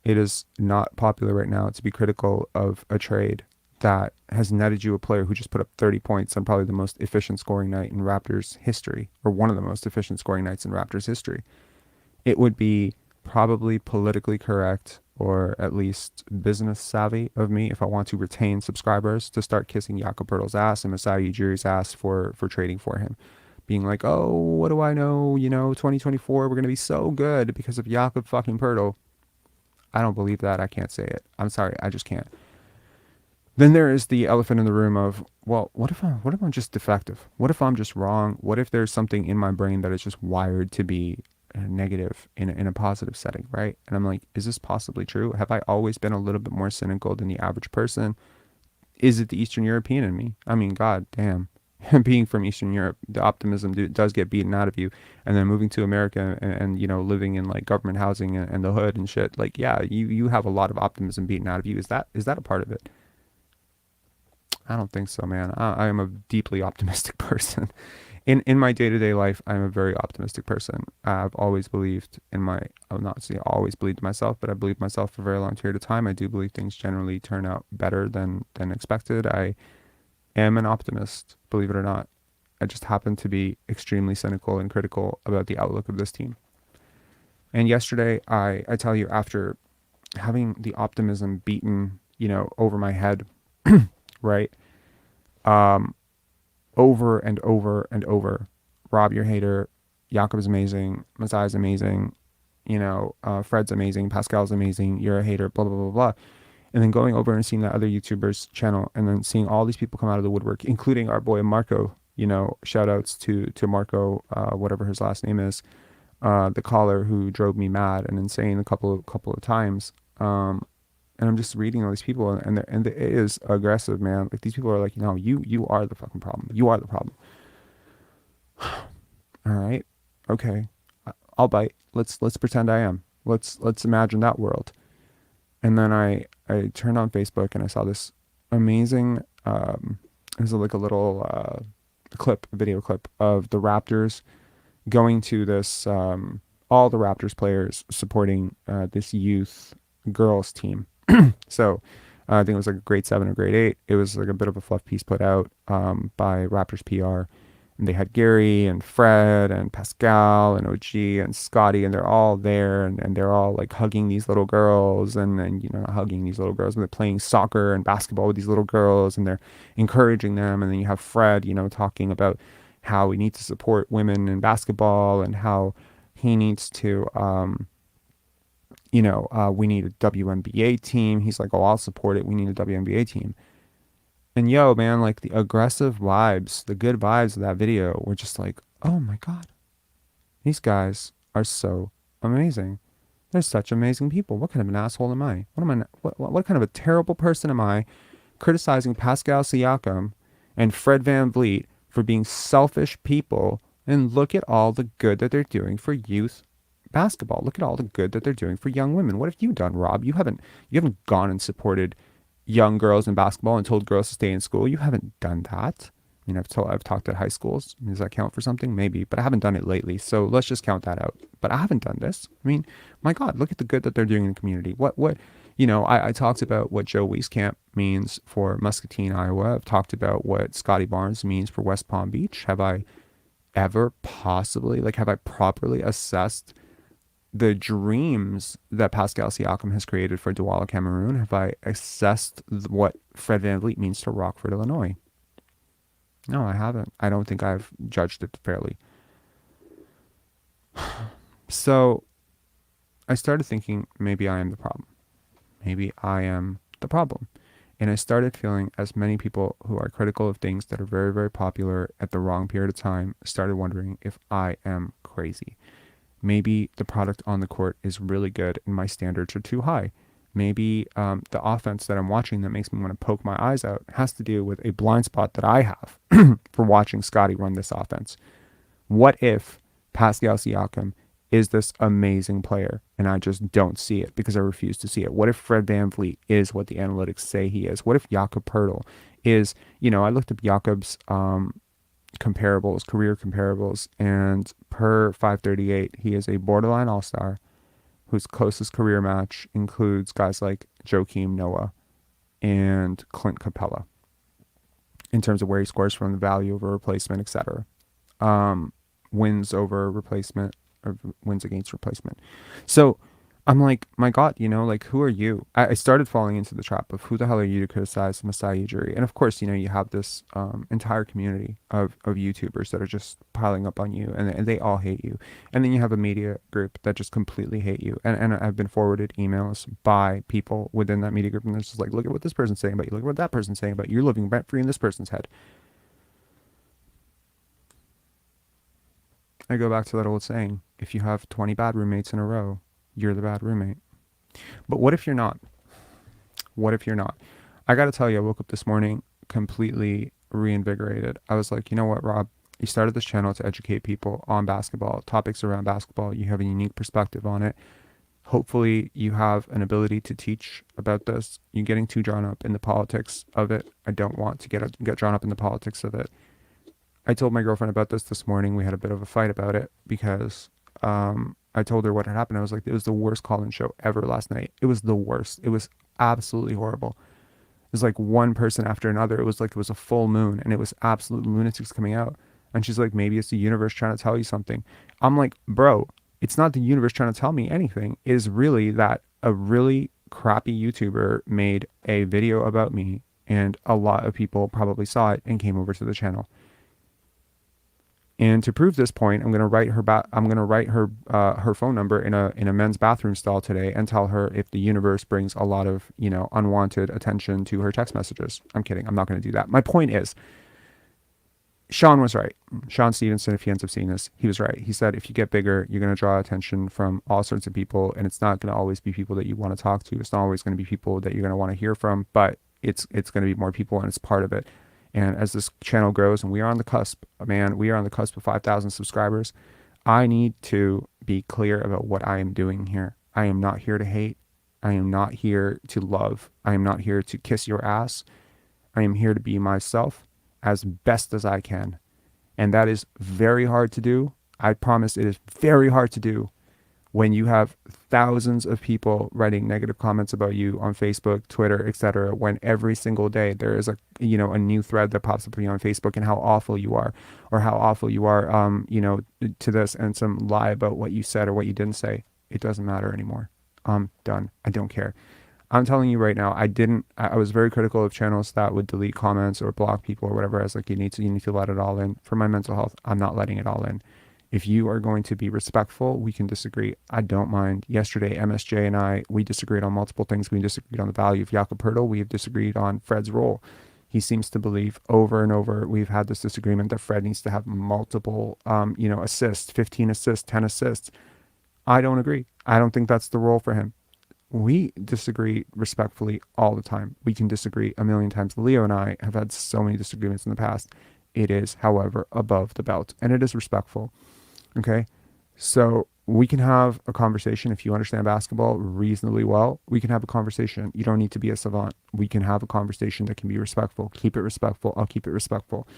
It is not popular right now to be critical of a trade that has netted you a player who just put up 30 points on probably the most efficient scoring night in Raptors history, or one of the most efficient scoring nights in Raptors history. It would be probably politically correct, or at least business savvy of me, if I want to retain subscribers, to start kissing Jakob Poeltl's ass and Masai Ujiri's ass for trading for him. Being like, oh, what do I know? 2024, we're going to be so good because of Jakob fucking Poeltl. I don't believe that. I can't say it. I'm sorry. I just can't. Then there is the elephant in the room of, well, what if I'm just defective? What if I'm just wrong? What if there's something in my brain that is just wired to be negative in a positive setting, right? And I'm like, is this possibly true? Have I always been a little bit more cynical than the average person? Is it the Eastern European in me? I mean, god damn. Being from Eastern Europe, the optimism does get beaten out of you. And then moving to America and living in like government housing and the hood and shit, like, yeah, you have a lot of optimism beaten out of you. Is that a part of it? I don't think so, man. I am a deeply optimistic person. In my day-to-day life, I'm a very optimistic person. I've always believed in I'm not saying always believed in myself, but I believed myself for a very long period of time. I do believe things generally turn out better than expected. I am an optimist, believe it or not. I just happen to be extremely cynical and critical about the outlook of this team. And yesterday, I tell you, after having the optimism beaten, over my head, right? Over and over and over. Rob, you're a hater. Jakob is amazing. Masai is amazing. Fred's amazing. Pascal's amazing. You're a hater. Blah, blah, blah, blah. And then going over and seeing that other YouTuber's channel and then seeing all these people come out of the woodwork, including our boy Marco, shout outs to Marco, whatever his last name is, the caller who drove me mad and insane a couple of times. And I'm just reading all these people and it is aggressive, man. Like these people are like, no, you are the fucking problem. You are the problem. All right. Okay. I'll bite. Let's pretend I am. Let's imagine that world. And then I turned on Facebook and I saw this amazing, it was like a little video clip of the Raptors going to this, all the Raptors players supporting this youth girls team. So I think it was like a grade 7 or grade 8. It was like a bit of a fluff piece put out by Raptors PR. And they had Gary and Fred and Pascal and OG and Scotty, and they're all there and they're all like hugging these little girls and not hugging these little girls, but they're playing soccer and basketball with these little girls and they're encouraging them. And then you have Fred, talking about how we need to support women in basketball and how he needs to, we need a WNBA team. He's like, oh, I'll support it. We need a WNBA team. And yo, man, like the aggressive vibes, the good vibes of that video were just like, oh my God, these guys are so amazing. They're such amazing people. What kind of an asshole am I? What kind of a terrible person am I criticizing Pascal Siakam and Fred VanVleet for being selfish people? And look at all the good that they're doing for youth basketball. Look at all the good that they're doing for young women. What have you done, Rob? You haven't gone and supported young girls in basketball and told girls to stay in school. You haven't done that. I've talked at high schools. Does that count for something? Maybe, but I haven't done it lately. So let's just count that out. But I haven't done this. I mean, my God, look at the good that they're doing in the community. I talked about what Joe Wieskamp means for Muscatine, Iowa. I've talked about what Scotty Barnes means for West Palm Beach. Have I properly assessed the dreams that Pascal Siakam has created for Douala, Cameroon? Have I assessed what Fred VanVleet means to Rockford, Illinois? No, I haven't. I don't think I've judged it fairly. So I started thinking maybe I am the problem. Maybe I am the problem. And I started feeling, as many people who are critical of things that are very, very popular at the wrong period of time, started wondering if I am crazy. Maybe the product on the court is really good and my standards are too high. Maybe the offense that I'm watching that makes me want to poke my eyes out has to do with a blind spot that I have for watching Scotty run this offense. What if Pascal Siakam is this amazing player and I just don't see it because I refuse to see it? What if Fred VanVleet is what the analytics say he is? What if Jakob Poeltl is, I looked up Jakob's comparables, career comparables, and per 538, he is a borderline all-star whose closest career match includes guys like Joakim Noah and Clint Capella in terms of where he scores from, the value over replacement, etc. Wins over replacement or wins against replacement. So I'm like, my God, like, who are you? I started falling into the trap of who the hell are you to criticize Masai Ujiri? And of course, you have this entire community of YouTubers that are just piling up on you and they all hate you. And then you have a media group that just completely hate you. And I've been forwarded emails by people within that media group and it's just like, look at what this person's saying about you. Look at what that person's saying about you. You're living rent free in this person's head. I go back to that old saying, if you have 20 bad roommates in a row, you're the bad roommate. But what if you're not? What if you're not? I got to tell you, I woke up this morning completely reinvigorated. I was like, you know what, Rob? You started this channel to educate people on basketball, topics around basketball. You have a unique perspective on it. Hopefully you have an ability to teach about this. You're getting too drawn up in the politics of it. I don't want to get drawn up in the politics of it. I told my girlfriend about this morning. We had a bit of a fight about it because I told her what had happened. I was like, it was the worst call-in show ever last night. It was the worst. It was absolutely horrible. It was like one person after another. It was like it was a full moon and it was absolute lunatics coming out. And she's like, maybe it's the universe trying to tell you something. I'm like, bro, it's not the universe trying to tell me anything. It is really that a really crappy YouTuber made a video about me and a lot of people probably saw it and came over to the channel. And to prove this point, I'm going to write her her phone number in a men's bathroom stall today and tell her if the universe brings a lot of, unwanted attention to her text messages. I'm kidding. I'm not going to do that. My point is, Sean was right. Sean Stevenson, if he ends up seeing this, he was right. He said, if you get bigger, you're going to draw attention from all sorts of people, and it's not going to always be people that you want to talk to. It's not always going to be people that you're going to want to hear from, but it's going to be more people, and it's part of it. And as this channel grows, and we are on the cusp, man, we are on the cusp of 5,000 subscribers, I need to be clear about what I am doing here. I am not here to hate. I am not here to love. I am not here to kiss your ass. I am here to be myself as best as I can. And that is very hard to do. I promise it is very hard to do when you have thousands of people writing negative comments about you on Facebook, Twitter, etc., when every single day there is a new thread that pops up for you on Facebook and how awful you are, or how awful you are, to this, and some lie about what you said or what you didn't say. It doesn't matter anymore. I'm done. I don't care. I'm telling you right now, I was very critical of channels that would delete comments or block people or whatever. I was like, you need to let it all in. For my mental health, I'm not letting it all in. If you are going to be respectful, we can disagree. I don't mind. Yesterday, MSJ and I, we disagreed on multiple things. We disagreed on the value of Jakob Poeltl. We have disagreed on Fred's role. He seems to believe over and over, we've had this disagreement that Fred needs to have multiple, assists, 15 assists, 10 assists. I don't agree. I don't think that's the role for him. We disagree respectfully all the time. We can disagree a million times. Leo and I have had so many disagreements in the past. It is, however, above the belt, and it is respectful. Okay, so we can have a conversation. If you understand basketball reasonably well, we can have a conversation. You don't need to be a savant. We can have a conversation that can be respectful. Keep it respectful. I'll keep it respectful.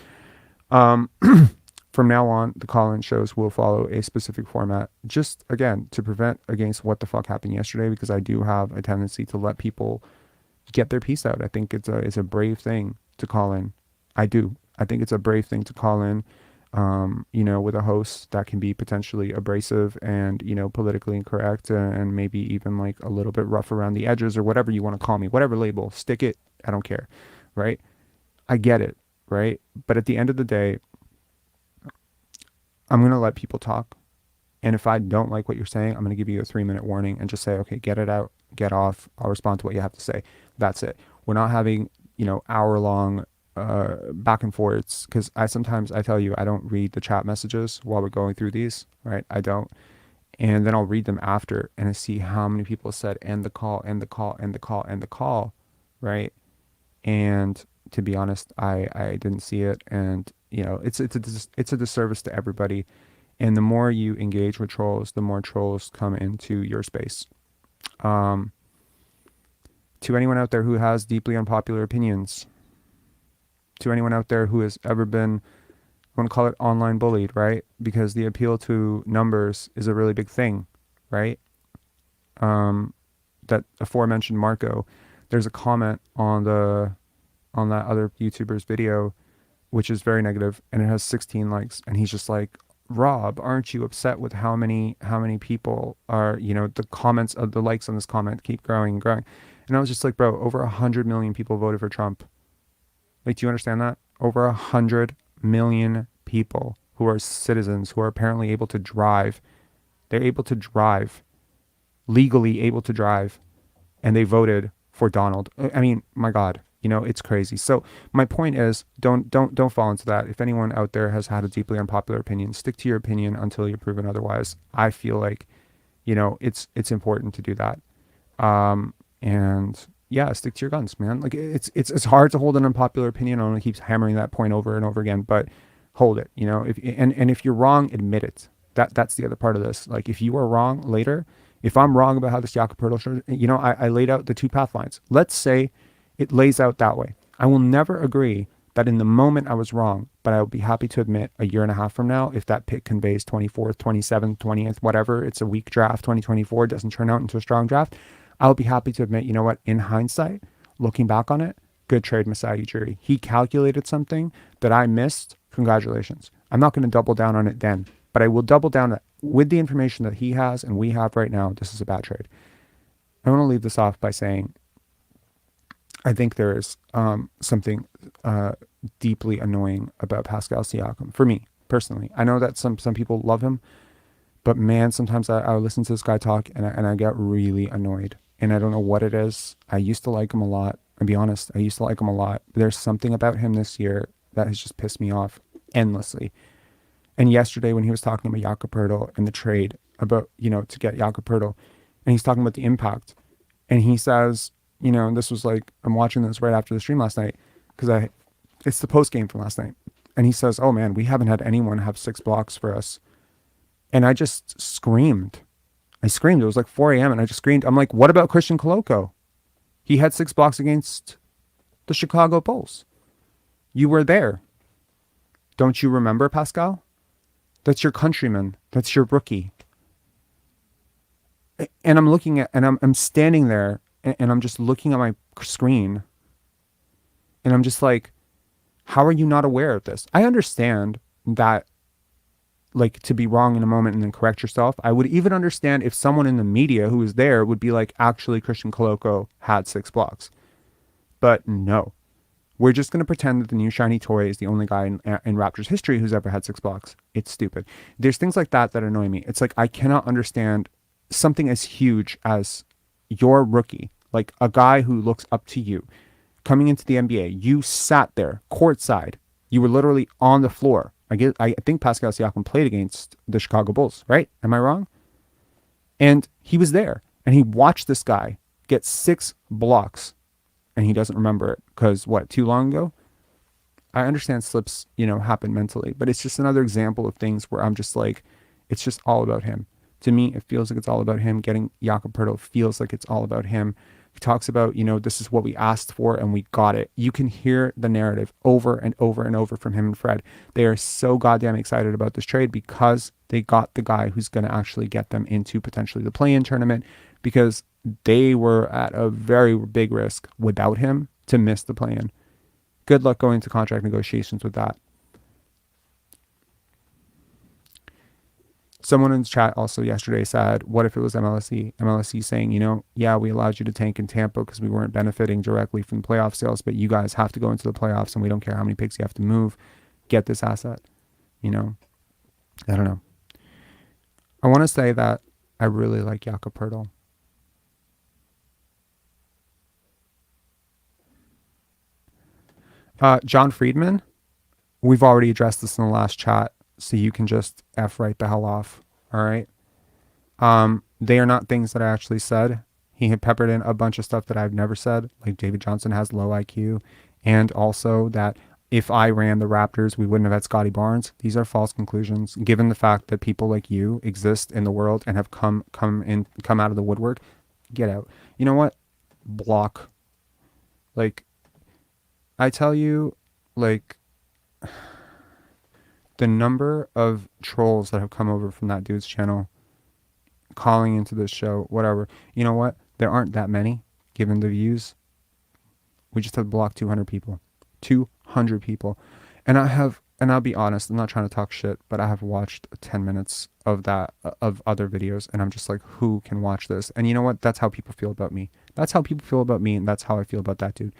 From now on, the call-in shows will follow a specific format, just, again, to prevent against what the fuck happened yesterday, because I do have a tendency to let people get their piece out. I think it's a brave thing to call in. I do. I think it's a brave thing to call in. With a host that can be potentially abrasive and, politically incorrect and maybe even like a little bit rough around the edges or whatever you want to call me, whatever label, stick it. I don't care. Right. I get it. Right. But at the end of the day, I'm going to let people talk. And if I don't like what you're saying, I'm going to give you a 3-minute warning and just say, okay, get it out, get off. I'll respond to what you have to say. That's it. We're not having, hour-long back and forths, because I tell you, I don't read the chat messages while we're going through these, right? I don't. And then I'll read them after and I see how many people said end the call, end the call, end the call, end the call, right? And to be honest, I didn't see it, and it's a disservice to everybody. And the more you engage with trolls, the more trolls come into your space. Um, to anyone out there who has deeply unpopular opinions, to anyone out there who has ever been, I want to call it online bullied, right? Because the appeal to numbers is a really big thing, right? That aforementioned Marco, there's a comment on that other YouTuber's video, which is very negative, and it has 16 likes, and he's just like, Rob, aren't you upset with how many people are, the comments of the likes on this comment keep growing and growing? And I was just like, bro, over 100 million people voted for Trump. Like, do you understand that? Over 100 million people who are citizens, who are apparently able to drive. They're able to drive, legally able to drive, and they voted for Donald. I mean, my God, it's crazy. So my point is, don't fall into that. If anyone out there has had a deeply unpopular opinion, stick to your opinion until you're proven otherwise. I feel like, it's important to do that. And yeah, stick to your guns, man. Like it's hard to hold an unpopular opinion. I want to keep hammering that point over and over again, but hold it, if you're wrong, admit it. That's the other part of this. Like, if you are wrong later, if I'm wrong about how this Jakob Poeltl, I laid out the two path lines. Let's say it lays out that way. I will never agree that in the moment I was wrong, but I will be happy to admit a year and a half from now, if that pick conveys 24th, 27th, 20th, whatever, it's a weak draft, 2024 doesn't turn out into a strong draft, I'll be happy to admit, you know what, in hindsight, looking back on it, good trade, Masai Ujiri. He calculated something that I missed. Congratulations. I'm not going to double down on it then, but I will double down with the information that he has and we have right now. This is a bad trade. I want to leave this off by saying, I think there is something deeply annoying about Pascal Siakam, for me personally. I know that some people love him, but man, sometimes I listen to this guy talk and I get really annoyed, and I don't know what it is. I used to like him a lot. I'll be honest, I used to like him a lot. There's something about him this year that has just pissed me off endlessly. And yesterday when he was talking about Jakob Poeltl and the trade, about, to get Jakob Poeltl, and he's talking about the impact, and he says, this was like, I'm watching this right after the stream last night, because it's the post game from last night. And he says, oh man, we haven't had anyone have 6 blocks for us. And I just screamed. I screamed. It was like 4 a.m. and I just screamed. I'm like, what about Christian Koloko? He had 6 blocks against the Chicago Bulls. You were there. Don't you remember, Pascal? That's your countryman. That's your rookie. And I'm looking at, and I'm standing there, and I'm just looking at my screen, and I'm just like, how are you not aware of this? I understand that, like, to be wrong in a moment and then correct yourself. I would even understand if someone in the media who was there would be like, actually, Christian Koloko had 6 blocks. But no, we're just going to pretend that the new shiny toy is the only guy in Raptors history who's ever had 6 blocks. It's stupid. There's things like that that annoy me. It's like, I cannot understand something as huge as your rookie, like a guy who looks up to you, coming into the NBA. You sat there courtside. You were literally on the floor. I think Pascal Siakam played against the Chicago Bulls, right? Am I wrong? And he was there, and he watched this guy get 6 blocks, and he doesn't remember it because, what, too long ago? I understand slips, happen mentally, but it's just another example of things where I'm just like, it's just all about him. To me, it feels like it's all about him. Getting Jakob Poeltl feels like it's all about him. He talks about, this is what we asked for and we got it. You can hear the narrative over and over and over from him and Fred. They are so goddamn excited about this trade because they got the guy who's going to actually get them into potentially the play-in tournament, because they were at a very big risk without him to miss the play-in. Good luck going to contract negotiations with that. Someone in the chat also yesterday said, what if it was MLSE? MLSE saying, yeah, we allowed you to tank in Tampa because we weren't benefiting directly from the playoff sales, but you guys have to go into the playoffs and we don't care how many picks you have to move. Get this asset. I don't know. I want to say that I really like Jakob Poeltl. John Friedman, we've already addressed this in the last chat, so you can just F right the hell off. All right. They are not things that I actually said. He had peppered in a bunch of stuff that I've never said, like David Johnson has low IQ, and also that if I ran the Raptors, we wouldn't have had Scotty Barnes. These are false conclusions, given the fact that people like you exist in the world and have come out of the woodwork. Get out. You know what? Block. Like, I tell you, like, the number of trolls that have come over from that dude's channel calling into this show, whatever. You know what? There aren't that many given the views. We just have blocked 200 people. 200 people. And I'll be honest, I'm not trying to talk shit, but I have watched 10 minutes of that, of other videos, and I'm just like, who can watch this? And you know what? That's how people feel about me. That's how people feel about me, and that's how I feel about that dude.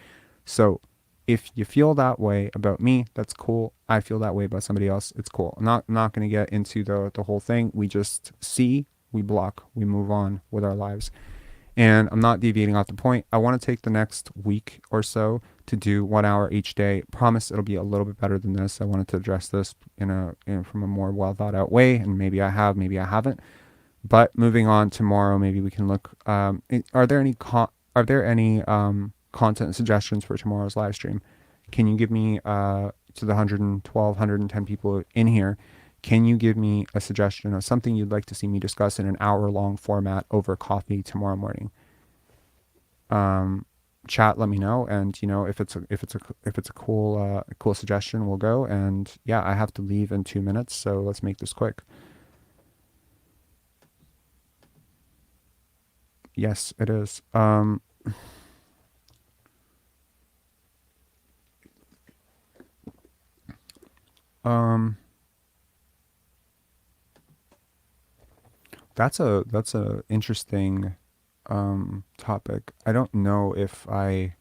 So if you feel that way about me, that's cool. I feel that way about somebody else, it's cool. I'm not going to get into the whole thing. We just see, we block, we move on with our lives. And I'm not deviating off the point. I want to take the next week or so to do 1 hour each day. Promise it'll be a little bit better than this. I wanted to address this from a more well thought out way, and maybe I have, maybe I haven't. But moving on tomorrow, maybe we can look. Are there any content suggestions for tomorrow's live stream? Can you give me to the 112, 110 people in here? Can you give me a suggestion of something you'd like to see me discuss in an hour-long format over coffee tomorrow morning? Chat, let me know, and if it's a cool suggestion, we'll go. And yeah, I have to leave in 2 minutes, so let's make this quick. Yes, it is. That's a interesting topic. I don't know if I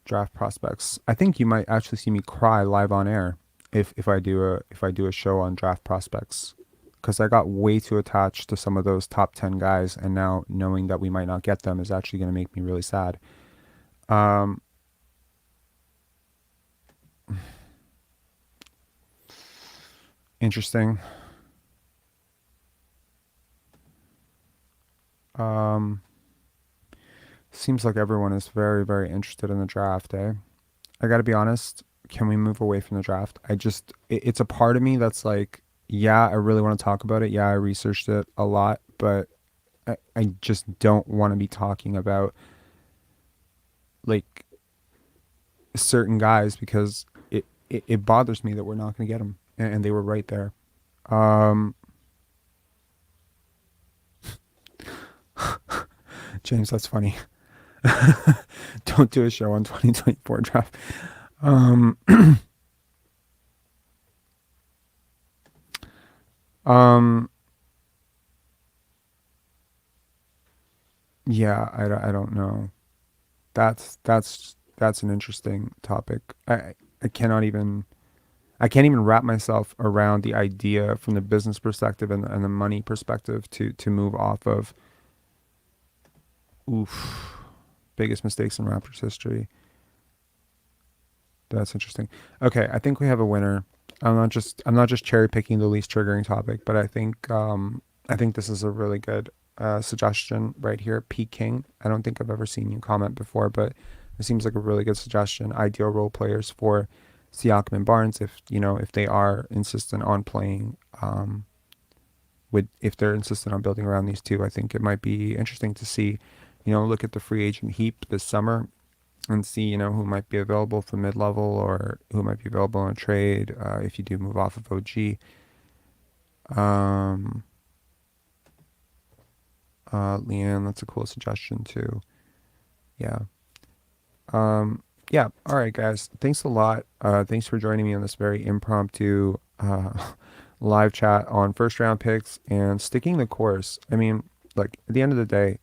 draft prospects. I think you might actually see me cry live on air if I do a show on draft prospects, because I got way too attached to some of those top 10 guys, and now knowing that we might not get them is actually going to make me really sad. Interesting. Seems like everyone is very, very interested in the draft, eh? I gotta be honest, can we move away from the draft? It's a part of me that's like, yeah, I really want to talk about it. Yeah, I researched it a lot, but I just don't want to be talking about like certain guys, because it bothers me that we're not going to get them, and they were right there. James, that's funny. Don't do a show on 2024 draft. Um, um, yeah, I don't know. That's an interesting topic. I cannot even I can't even wrap myself around the idea from the business perspective and the money perspective to move off of. Oof, biggest mistakes in Raptors history. That's interesting. Okay, I think we have a winner. I'm not just cherry picking the least triggering topic, but I think this is a really good suggestion right here. P King. I don't think I've ever seen you comment before, but it seems like a really good suggestion. Ideal role players for Siakam and Barnes, if they are insistent on playing, if they're insistent on building around these two. I think it might be interesting to see, look at the free agent heap this summer and see, who might be available for mid-level or who might be available on trade if you do move off of OG. Leanne, that's a cool suggestion too. Yeah. Yeah. All right, guys. Thanks a lot. Thanks for joining me on this very impromptu live chat on first round picks and sticking the course. I mean, like at the end of the day,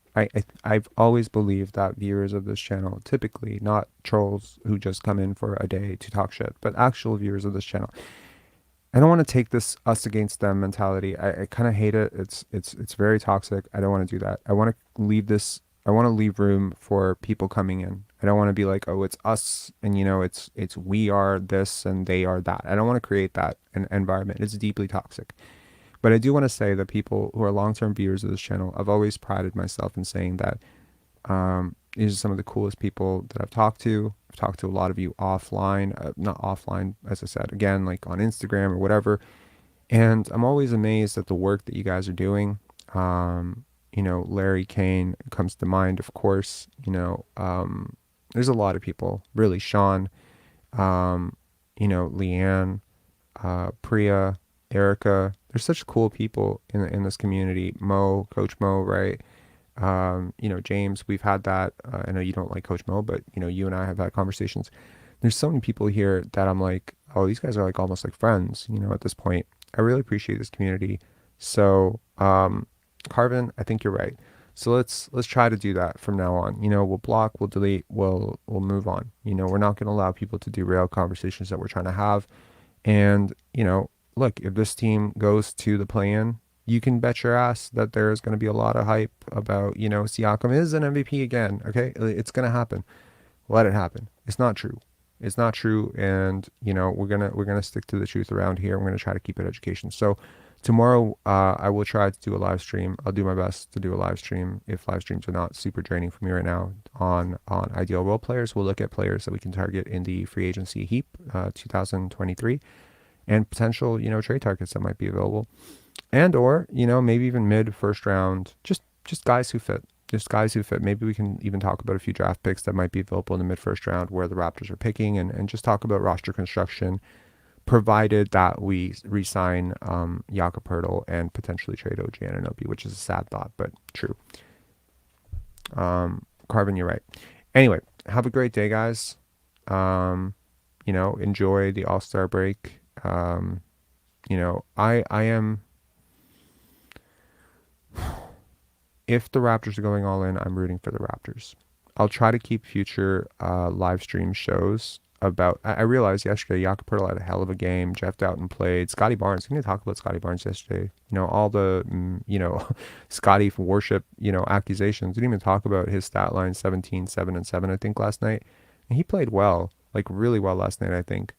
I've always believed that viewers of this channel, typically not trolls who just come in for a day to talk shit, but actual viewers of this channel. I don't want to take this us against them mentality. I kind of hate it. It's very toxic. I don't want to do that. I want to leave this I want to leave room for people coming in. I don't want to be like, oh, it's us and it's we are this and they are that. I don't want to create that environment. It's deeply toxic. But I do want to say that people who are long-term viewers of this channel, I've always prided myself in saying that these are some of the coolest people that I've talked to. I've talked to a lot of you offline, not offline, as I said, again, like on Instagram or whatever. And I'm always amazed at the work that you guys are doing. Larry Kane comes to mind, of course. There's a lot of people, really. Sean, Leanne, Priya, Erica. There's such cool people in this community. Mo, Coach Mo, right? James, we've had that. I know you don't like Coach Mo, but you and I have had conversations. There's so many people here that I'm like, oh, these guys are like almost like friends, at this point. I really appreciate this community. So, Carvin, I think you're right. So let's try to do that from now on. We'll block, we'll delete, we'll move on. We're not going to allow people to derail conversations that we're trying to have. And, look, if this team goes to the play-in, you can bet your ass that there's going to be a lot of hype about, Siakam is an MVP again. Okay. It's going to happen. Let it happen. It's not true. It's not true. And, we're going to stick to the truth around here. We're going to try to keep it education. So tomorrow, I will try to do a live stream. I'll do my best to do a live stream if live streams are not super draining for me right now on ideal role players. We'll look at players that we can target in the free agency heap, 2023, and potential, trade targets that might be available. And or, maybe even mid first round, just guys who fit. Just guys who fit. Maybe we can even talk about a few draft picks that might be available in the mid first round where the Raptors are picking, and just talk about roster construction, provided that we re-sign Jakob Poeltl and potentially trade OG Anunoby, which is a sad thought, but true. Carvin, you're right. Anyway, have a great day, guys. Enjoy the All-Star break. I am... If the Raptors are going all in, I'm rooting for the Raptors. I'll try to keep future live stream shows about... I realized yesterday Jakob Poeltl had a hell of a game. Jeff Doughton played. Scotty Barnes. We didn't talk about Scotty Barnes yesterday. All the, Scotty worship, accusations. Didn't even talk about his stat line, 17, 7, and 7, I think, last night. And he played well, like really well last night, I think.